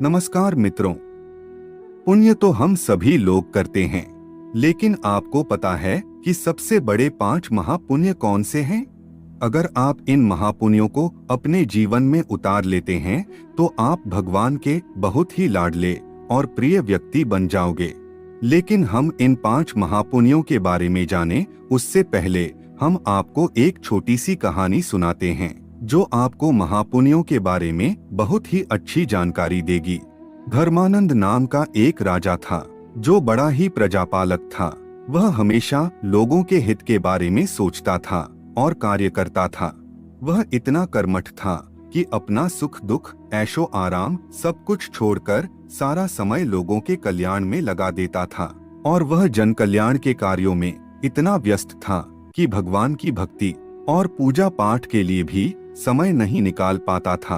नमस्कार मित्रों। पुण्य तो हम सभी लोग करते हैं, लेकिन आपको पता है कि सबसे बड़े 5 महापुण्य कौन से हैं? अगर आप इन महापुण्यों को अपने जीवन में उतार लेते हैं तो आप भगवान के बहुत ही लाडले और प्रिय व्यक्ति बन जाओगे। लेकिन हम इन 5 महापुण्यों के बारे में जाने उससे पहले हम आपको एक छोटी सी कहानी सुनाते हैं जो आपको महापुण्यों के बारे में बहुत ही अच्छी जानकारी देगी। धर्मानंद नाम का एक राजा था जो बड़ा ही प्रजापालक था। वह हमेशा लोगों के हित के बारे में सोचता था और कार्य करता था। वह इतना कर्मठ था कि अपना सुख दुख ऐशो आराम सब कुछ छोड़कर सारा समय लोगों के कल्याण में लगा देता था और वह जन कल्याण के कार्यों में इतना व्यस्त था कि भगवान की भक्ति और पूजा पाठ के लिए भी समय नहीं निकाल पाता था।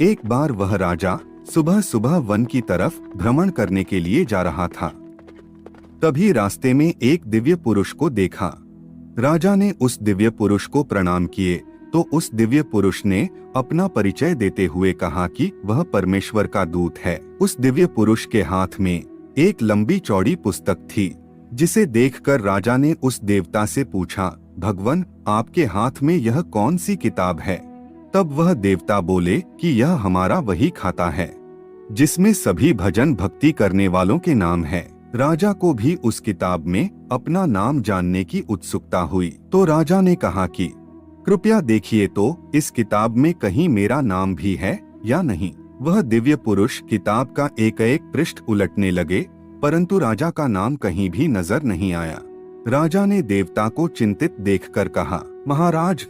एक बार वह राजा सुबह सुबह वन की तरफ भ्रमण करने के लिए जा रहा था। तभी रास्ते में एक दिव्य पुरुष को देखा। राजा ने उस दिव्य पुरुष को प्रणाम किए तो उस दिव्य पुरुष ने अपना परिचय देते हुए कहा कि वह परमेश्वर का दूत है। उस दिव्य पुरुष के हाथ में एक लंबी चौड़ी पुस्तक थी, जिसे देखकर राजा ने उस देवता से पूछा, भगवान, आपके हाथ में यह कौन सी किताब है? तब वह देवता बोले कि यह हमारा वही खाता है जिसमें सभी भजन भक्ति करने वालों के नाम है। राजा को भी उस किताब में अपना नाम जानने की उत्सुकता हुई, तो राजा ने कहा कि कृपया देखिए तो इस किताब में कहीं मेरा नाम भी है या नहीं। वह दिव्य पुरुष किताब का एक एक पृष्ठ उलटने लगे, परंतु राजा का नाम कहीं भी नजर नहीं आया। राजा ने देवता को चिंतित देखकर कहा, महाराज,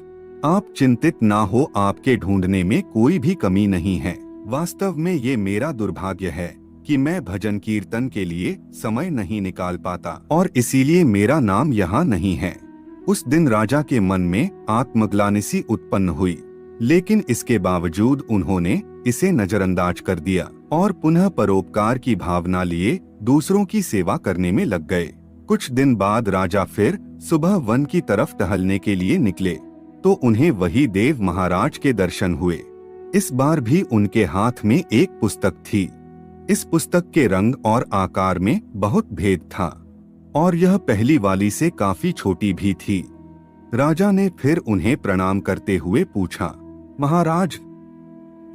आप चिंतित ना हो, आपके ढूंढने में कोई भी कमी नहीं है। वास्तव में ये मेरा दुर्भाग्य है कि मैं भजन कीर्तन के लिए समय नहीं निकाल पाता और इसीलिए मेरा नाम यहाँ नहीं है। उस दिन राजा के मन में आत्मग्लानि सी उत्पन्न हुई, लेकिन इसके बावजूद उन्होंने इसे नजरअंदाज कर दिया और पुनः परोपकार की भावना लिए दूसरों की सेवा करने में लग गए। कुछ दिन बाद राजा फिर सुबह वन की तरफ टहलने के लिए निकले तो उन्हें वही देव महाराज के दर्शन हुए। इस बार भी उनके हाथ में एक पुस्तक थी। इस पुस्तक के रंग और आकार में बहुत भेद था और यह पहली वाली से काफी छोटी भी थी। राजा ने फिर उन्हें प्रणाम करते हुए पूछा, महाराज,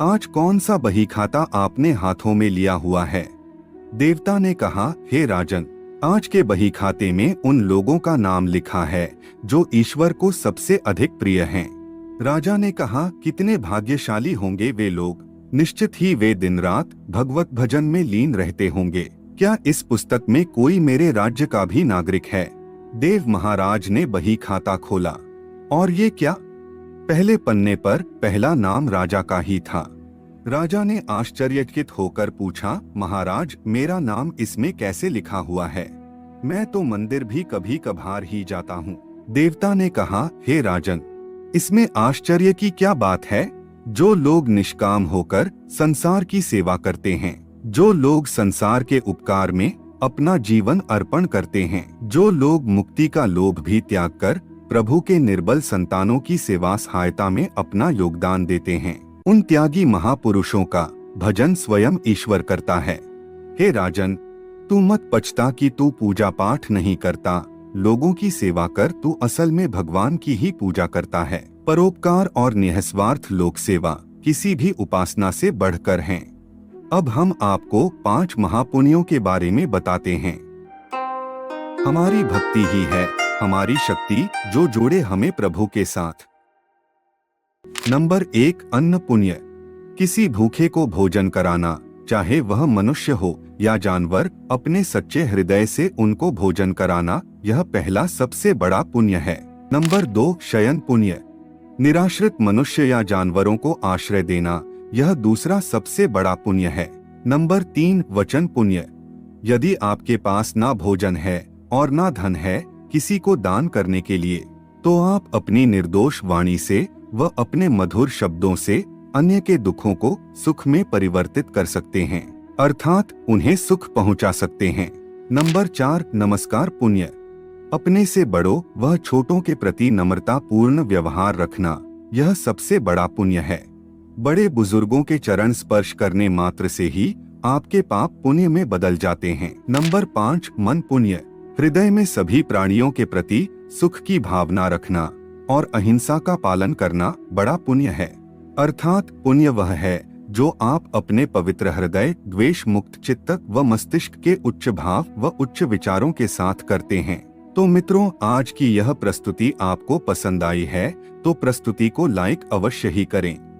आज कौन सा बही खाता आपने हाथों में लिया हुआ है? देवता ने कहा, हे राजन, आज के बही खाते में उन लोगों का नाम लिखा है जो ईश्वर को सबसे अधिक प्रिय हैं। राजा ने कहा, कितने भाग्यशाली होंगे वे लोग, निश्चित ही वे दिन रात भगवत भजन में लीन रहते होंगे। क्या इस पुस्तक में कोई मेरे राज्य का भी नागरिक है? देव महाराज ने बही खाता खोला और ये क्या? पहले पन्ने पर पहला नाम राजा का ही था। राजा ने आश्चर्यचकित होकर पूछा, महाराज, मेरा नाम इसमें कैसे लिखा हुआ है? मैं तो मंदिर भी कभी कभार ही जाता हूँ। देवता ने कहा, हे राजन, इसमें आश्चर्य की क्या बात है? जो लोग निष्काम होकर संसार की सेवा करते हैं, जो लोग संसार के उपकार में अपना जीवन अर्पण करते हैं, जो लोग मुक्ति का लोभ भी त्याग कर प्रभु के निर्बल संतानों की सेवा सहायता में अपना योगदान देते हैं, उन त्यागी महापुरुषों का भजन स्वयं ईश्वर करता है। हे राजन, तू मत पछता कि तू पूजा पाठ नहीं करता, लोगों की सेवा कर, तू असल में भगवान की ही पूजा करता है। परोपकार और निःस्वार्थ लोक सेवा किसी भी उपासना से बढ़कर हैं। अब हम आपको 5 महापुण्यों के बारे में बताते हैं। हमारी भक्ति ही है हमारी शक्ति जो जोड़े हमें प्रभु के साथ। नंबर 1, अन्न पुण्य। किसी भूखे को भोजन कराना, चाहे वह मनुष्य हो या जानवर, अपने सच्चे हृदय से उनको भोजन कराना, यह पहला सबसे बड़ा पुण्य है। नंबर 2, शयन पुण्य। निराश्रित मनुष्य या जानवरों को आश्रय देना, यह दूसरा सबसे बड़ा पुण्य है। नंबर 3, वचन पुण्य। यदि आपके पास ना भोजन है और ना धन है किसी को दान करने के लिए, तो आप अपनी निर्दोष वाणी से व अपने मधुर शब्दों से अन्य के दुखों को सुख में परिवर्तित कर सकते हैं, अर्थात उन्हें सुख पहुंचा सकते हैं। नंबर 4, नमस्कार पुण्य। अपने से बड़ों व छोटों के प्रति नम्रता पूर्ण व्यवहार रखना, यह सबसे बड़ा पुण्य है। बड़े बुजुर्गों के चरण स्पर्श करने मात्र से ही आपके पाप पुण्य में बदल जाते हैं। नंबर 5, मन पुण्य। हृदय में सभी प्राणियों के प्रति सुख की भावना रखना और अहिंसा का पालन करना बड़ा पुण्य है। अर्थात पुण्य वह है जो आप अपने पवित्र हृदय, द्वेष मुक्त चित्त व मस्तिष्क के उच्च भाव व उच्च विचारों के साथ करते हैं। तो मित्रों, आज की यह प्रस्तुति आपको पसंद आई है तो प्रस्तुति को लाइक अवश्य ही करें।